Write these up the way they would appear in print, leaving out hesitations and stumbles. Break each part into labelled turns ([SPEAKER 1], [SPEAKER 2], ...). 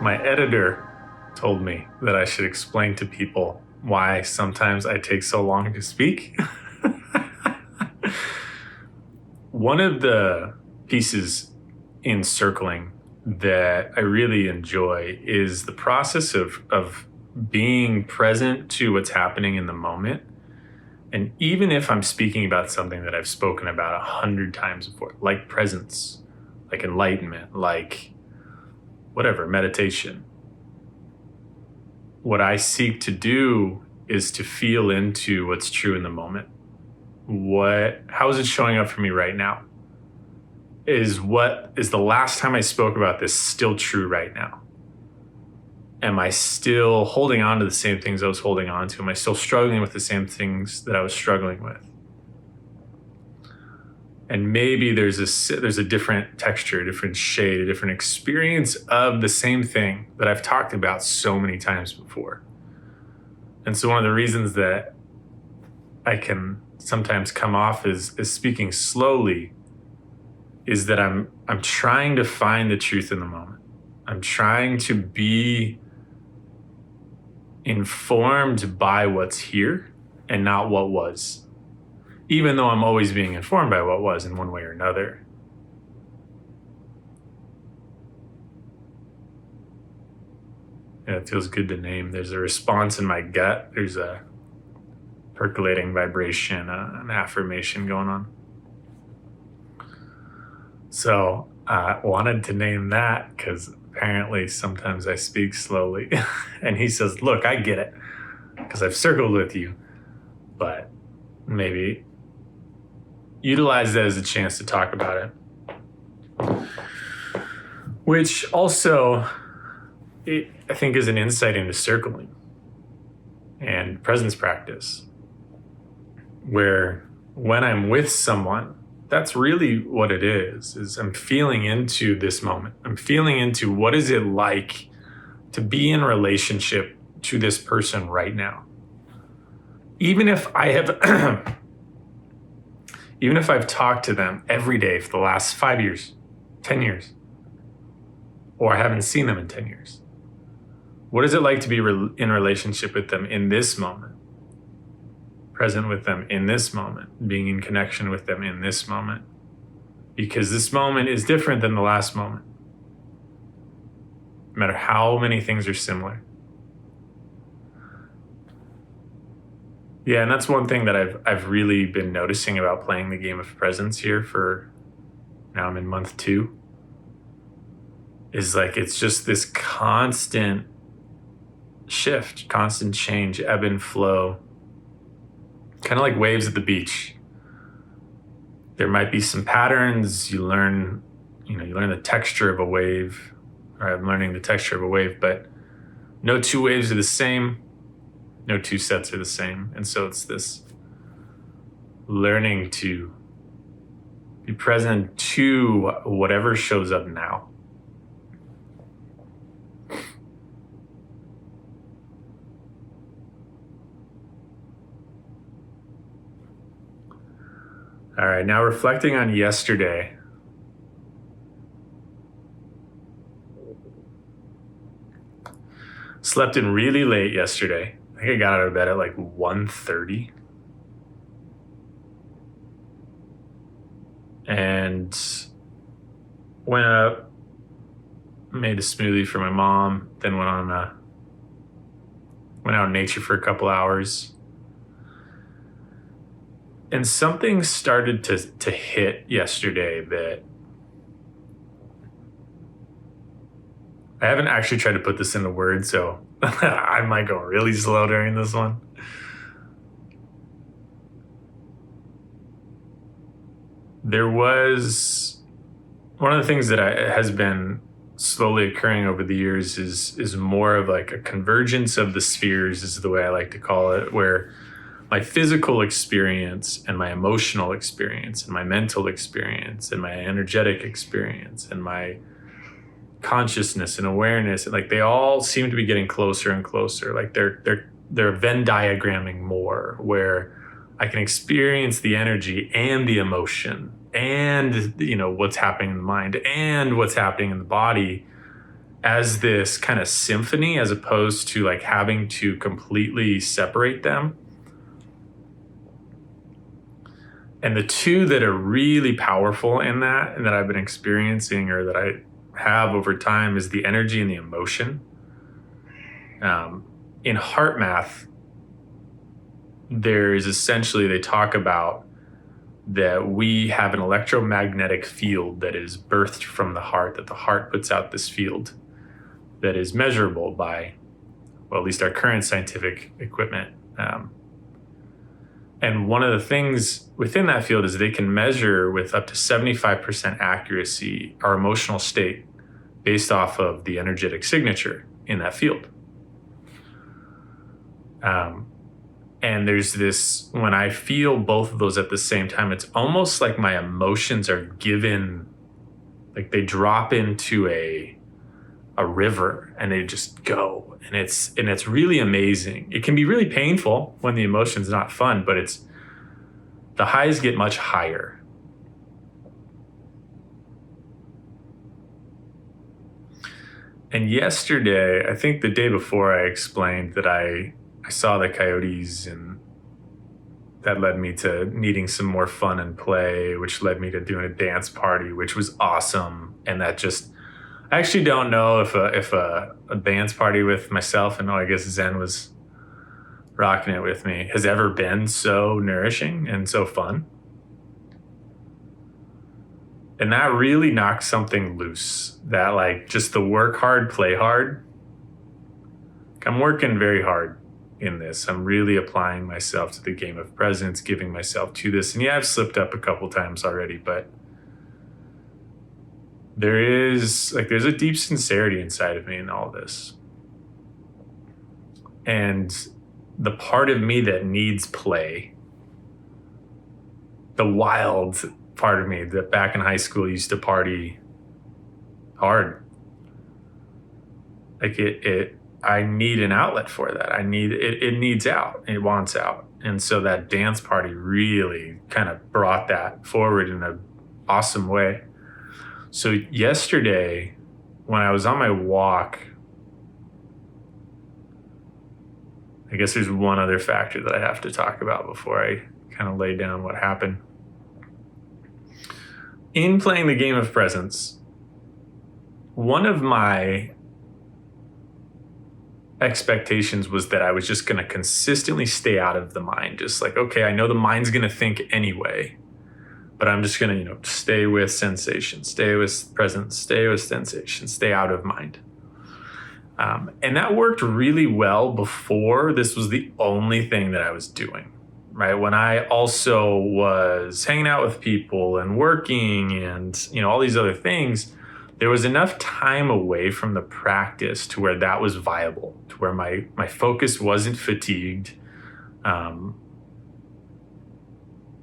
[SPEAKER 1] my editor told me that I should explain to people why sometimes I take so long to speak. One of the pieces in circling that I really enjoy is the process of being present to what's happening in the moment. And even if I'm speaking about something that I've spoken about 100 times before, like presence, like enlightenment, like whatever, meditation, what I seek to do is to feel into what's true in the moment. How is it showing up for me right now? Is the last time I spoke about this still true right now? Am I still holding on to the same things I was holding on to? Am I still struggling with the same things that I was struggling with? And maybe there's a different texture, a different shade, a different experience of the same thing that I've talked about so many times before. And so one of the reasons that I can sometimes come off as speaking slowly is that I'm trying to find the truth in the moment. I'm trying to be informed by what's here and not what was, even though I'm always being informed by what was in one way or another. Yeah, it feels good to name. There's a response in my gut. There's a percolating vibration, an affirmation going on. So I wanted to name that because apparently sometimes I speak slowly. And he says, look, I get it because I've circled with you, but maybe utilize that as a chance to talk about it. Which also, I think, is an insight into circling and presence practice, where when I'm with someone, that's really what it is I'm feeling into this moment. I'm feeling into what is it like to be in relationship to this person right now. Even if I've talked to them every day for the last 5 years, 10 years, or I haven't seen them in 10 years. What is it like to be in relationship with them in this moment? Present with them in this moment, being in connection with them in this moment. Because this moment is different than the last moment. No matter how many things are similar. Yeah, and that's one thing that I've really been noticing about playing the game of presence here for, now I'm in month 2, is like it's just this constant shift, constant change, ebb and flow. Kind of like waves at the beach. There might be some patterns. You learn the texture of a wave, or I'm learning the texture of a wave, but no two waves are the same. No two sets are the same. And so it's this learning to be present to whatever shows up now. All right, now reflecting on yesterday. Slept in really late yesterday. I think I got out of bed at like 1:30. And went up, made a smoothie for my mom, then went out in nature for a couple hours. And something started to hit yesterday that I haven't actually tried to put this into words, so I might go really slow during this one. There was one of the things that has been slowly occurring over the years is more of like a convergence of the spheres, is the way I like to call it, where my physical experience and my emotional experience and my mental experience and my energetic experience and my consciousness and awareness, like they all seem to be getting closer and closer. Like they're Venn diagramming more, where I can experience the energy and the emotion and what's happening in the mind and what's happening in the body as this kind of symphony, as opposed to like having to completely separate them. And the two that are really powerful in that, and that I've been experiencing or that I have over time, is the energy and the emotion. In HeartMath, there is essentially, they talk about that we have an electromagnetic field that is birthed from the heart, that the heart puts out this field that is measurable by, well, at least our current scientific equipment. And one of the things within that field is they can measure with up to 75% accuracy our emotional state based off of the energetic signature in that field. And there's this, when I feel both of those at the same time, it's almost like my emotions are given, like they drop into a river and they just go. And it's really amazing. It can be really painful when the emotion's not fun, but the highs get much higher. And yesterday, I think the day before, I explained that I saw the coyotes, and that led me to needing some more fun and play, which led me to doing a dance party, which was awesome. And that just, I actually don't know if a dance party with myself, and I guess Zen was rocking it with me, has ever been so nourishing and so fun. And that really knocked something loose. That like just the work hard, play hard. I'm working very hard in this. I'm really applying myself to the game of presence, giving myself to this. And yeah, I've slipped up a couple times already, but there's a deep sincerity inside of me in all this. And the part of me that needs play, the wild part of me that back in high school used to party hard, like I need an outlet for that. I need it needs out. It wants out. And so that dance party really kind of brought that forward in an awesome way. So yesterday, when I was on my walk, I guess there's one other factor that I have to talk about before I kind of lay down what happened. In playing the game of presence, one of my expectations was that I was just going to consistently stay out of the mind. Just like, okay, I know the mind's going to think anyway, but I'm just going to, stay with sensation, stay with presence, stay with sensation, stay out of mind. And that worked really well before this was the only thing that I was doing, right? When I also was hanging out with people and working and, all these other things, there was enough time away from the practice to where that was viable, to where my focus wasn't fatigued.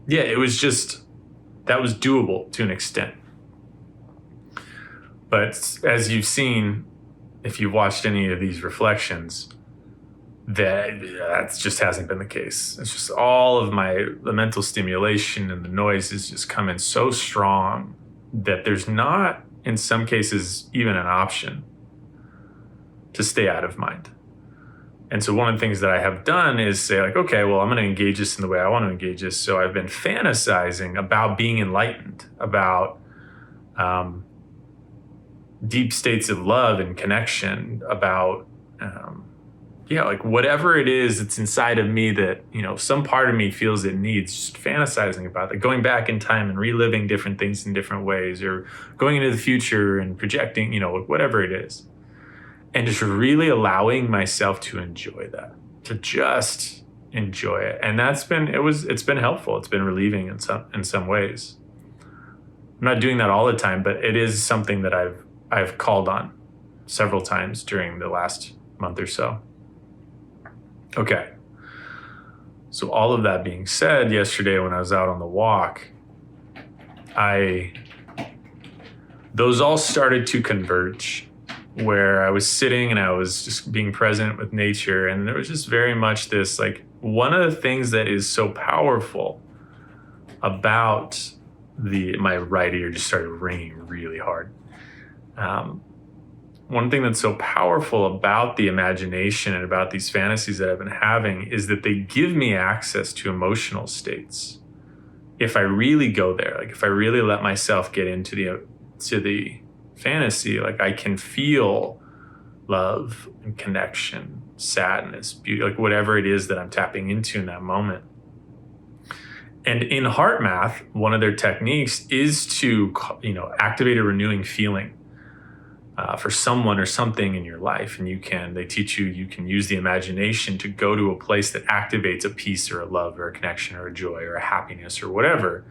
[SPEAKER 1] It was just, that was doable to an extent. But as you've seen, if you've watched any of these reflections, that just hasn't been the case. It's just all of the mental stimulation and the noise is just coming so strong that there's not, in some cases, even an option to stay out of mind. And so one of the things that I have done is say like, okay, well, I'm going to engage this in the way I want to engage this. So I've been fantasizing about being enlightened, about deep states of love and connection, about, like whatever it is that's inside of me that, some part of me feels it needs, just fantasizing about it, going back in time and reliving different things in different ways, or going into the future and projecting, whatever it is. And just really allowing myself to enjoy that, to just enjoy it. And it's been helpful. It's been relieving in some ways. I'm not doing that all the time, but it is something that I've called on several times during the last month or so. Okay. So all of that being said, yesterday when I was out on the walk, those all started to converge, where I was sitting and I was just being present with nature. And there was just very much this, like, one of the things that is so powerful about my right ear just started ringing really hard. One one thing that's so powerful about the imagination and about these fantasies that I've been having is that they give me access to emotional states. If I really go there, like if I really let myself get into the fantasy, like I can feel love and connection, sadness, beauty, like whatever it is that I'm tapping into in that moment. And in HeartMath, one of their techniques is to, activate a renewing feeling for someone or something in your life. And they teach you can use the imagination to go to a place that activates a peace or a love or a connection or a joy or a happiness or whatever,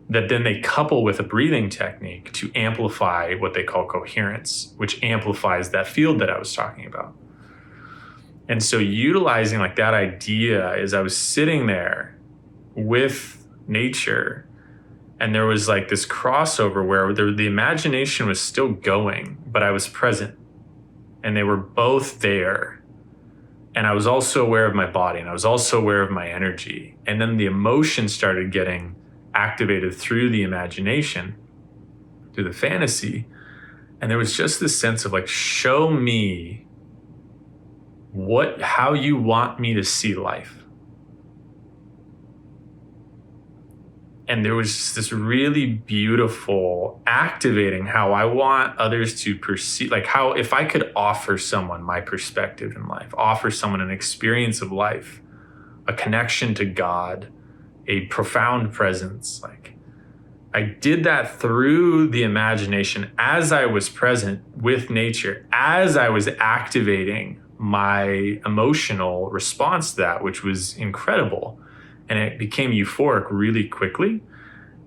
[SPEAKER 1] that then they couple with a breathing technique to amplify what they call coherence, which amplifies that field that I was talking about. And so utilizing like that idea, as I was sitting there with nature, and there was like this crossover where the imagination was still going, but I was present, and they were both there. And I was also aware of my body, and I was also aware of my energy. And then the emotion started getting activated through the imagination, through the fantasy. And there was just this sense of like, show me how you want me to see life. And there was just this really beautiful activating how I want others to perceive, like how if I could offer someone my perspective in life, offer someone an experience of life, a connection to God, a profound presence, like I did that through the imagination as I was present with nature, as I was activating my emotional response to that, which was incredible. And it became euphoric really quickly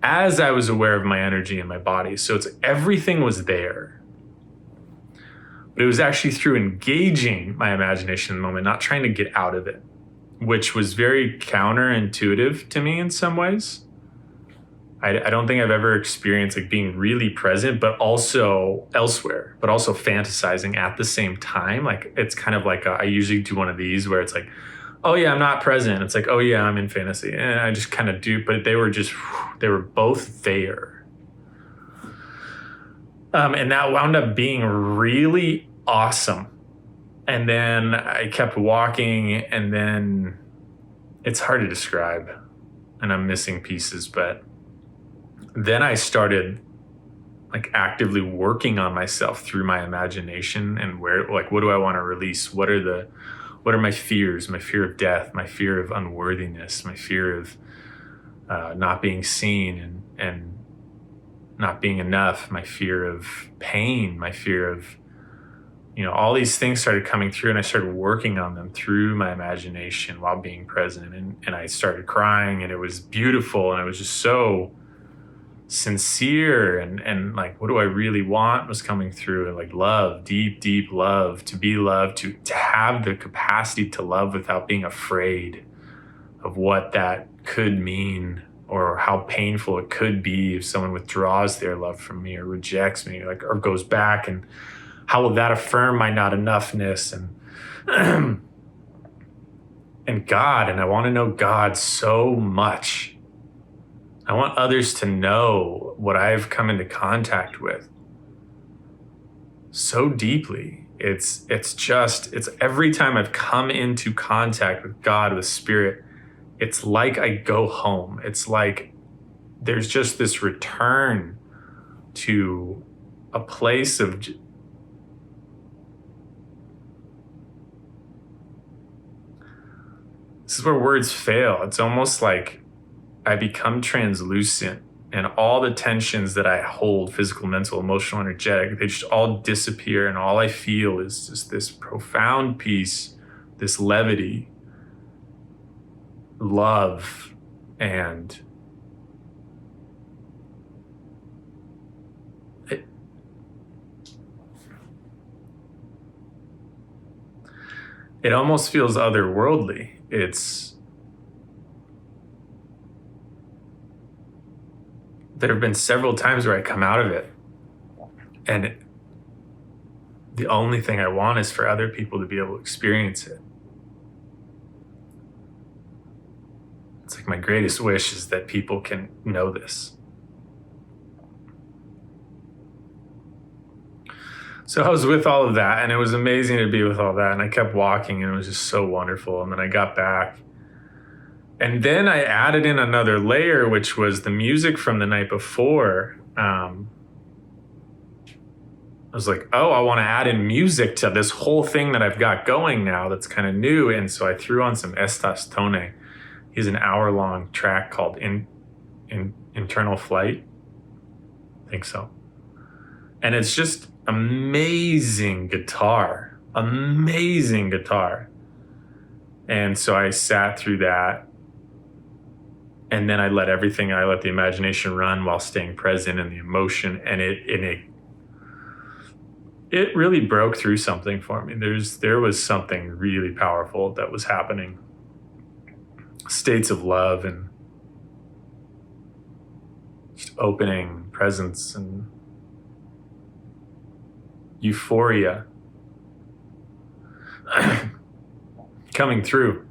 [SPEAKER 1] as I was aware of my energy and my body. So everything was there. But it was actually through engaging my imagination in the moment, not trying to get out of it, which was very counterintuitive to me in some ways. I don't think I've ever experienced like being really present, but also elsewhere, but also fantasizing at the same time. Like it's kind of like I usually do one of these where it's like, oh yeah, I'm not present. It's like, oh yeah, I'm in fantasy. And I just kind of do, but they were both there. And that wound up being really awesome. And then I kept walking, and then it's hard to describe, and I'm missing pieces, but then I started like actively working on myself through my imagination and what do I want to release? What are my fears? My fear of death, my fear of unworthiness, my fear of not being seen and not being enough, my fear of pain, my fear of, all these things started coming through, and I started working on them through my imagination while being present. And I started crying, and it was beautiful, and it was just so sincere, and like, what do I really want was coming through, and like love, deep love, to be loved, to have the capacity to love without being afraid of what that could mean, or how painful it could be if someone withdraws their love from me or rejects me, like, or goes back, and how will that affirm my not enoughness, and and God. And I want to know God so much. I want others to know what I've come into contact with so deeply. It's every time I've come into contact with God, with Spirit, it's like I go home. It's like there's just this return to a place of this is where words fail. It's almost like I become translucent, and all the tensions that I hold, physical, mental, emotional, energetic, they just all disappear, and all I feel is just this profound peace, this levity, love, and it almost feels otherworldly. There have been several times where I come out of it, and the only thing I want is for other people to be able to experience it. It's like my greatest wish is that people can know this. So I was with all of that, and it was amazing to be with all that. And I kept walking, and it was just so wonderful. And then I got back. And then I added in another layer, which was the music from the night before. I was like, oh, I want to add in music to this whole thing that I've got going now that's kind of new. And so I threw on some Estas Tone. He's an hour-long track called Internal Flight. I think so. And it's just amazing guitar. Amazing guitar. And so I sat through that. And then I let the imagination run while staying present in the emotion. And it really broke through something for me. There was something really powerful that was happening. States of love and just opening presence and euphoria coming through.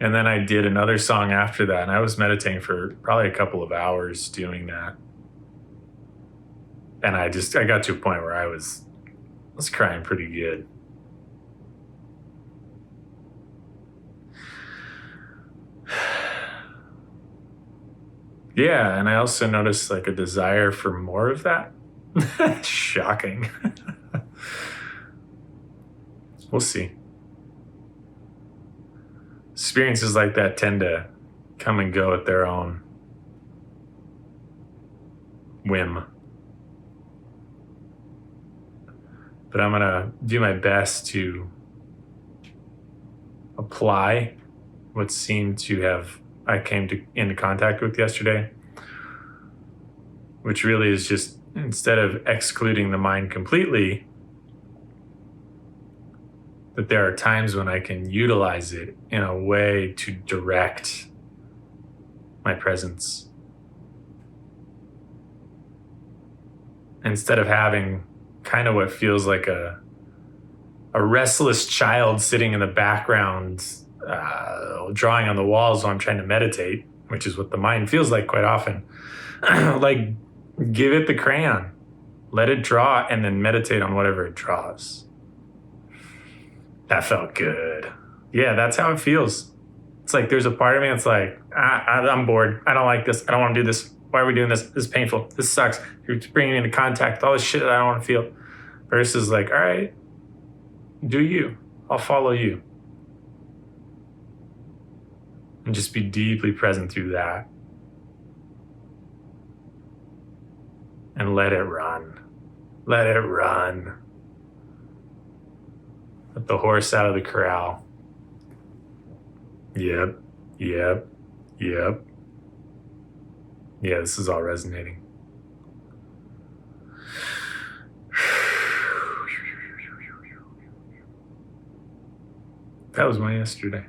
[SPEAKER 1] And then I did another song after that, and I was meditating for probably a couple of hours doing that. And I got to a point where I was crying pretty good. Yeah, and I also noticed like a desire for more of that. Shocking. We'll see. Experiences like that tend to come and go at their own whim. But I'm going to do my best to apply what seemed to have I came into contact with yesterday, which really is just, instead of excluding the mind completely, that there are times when I can utilize it in a way to direct my presence. Instead of having kind of what feels like a restless child sitting in the background, drawing on the walls while I'm trying to meditate, which is what the mind feels like quite often. Like, give it the crayon, let it draw, and then meditate on whatever it draws. That felt good. Yeah, that's how it feels. It's like there's a part of me that's like, I'm bored. I don't like this. I don't want to do this. Why are we doing this? This is painful. This sucks. You're bringing me into contact with all this shit that I don't want to feel. Versus like, all right, do you. I'll follow you. And just be deeply present through that. And let it run. Let it run. Let the horse out of the corral. Yep. Yeah, this is all resonating. That was my yesterday.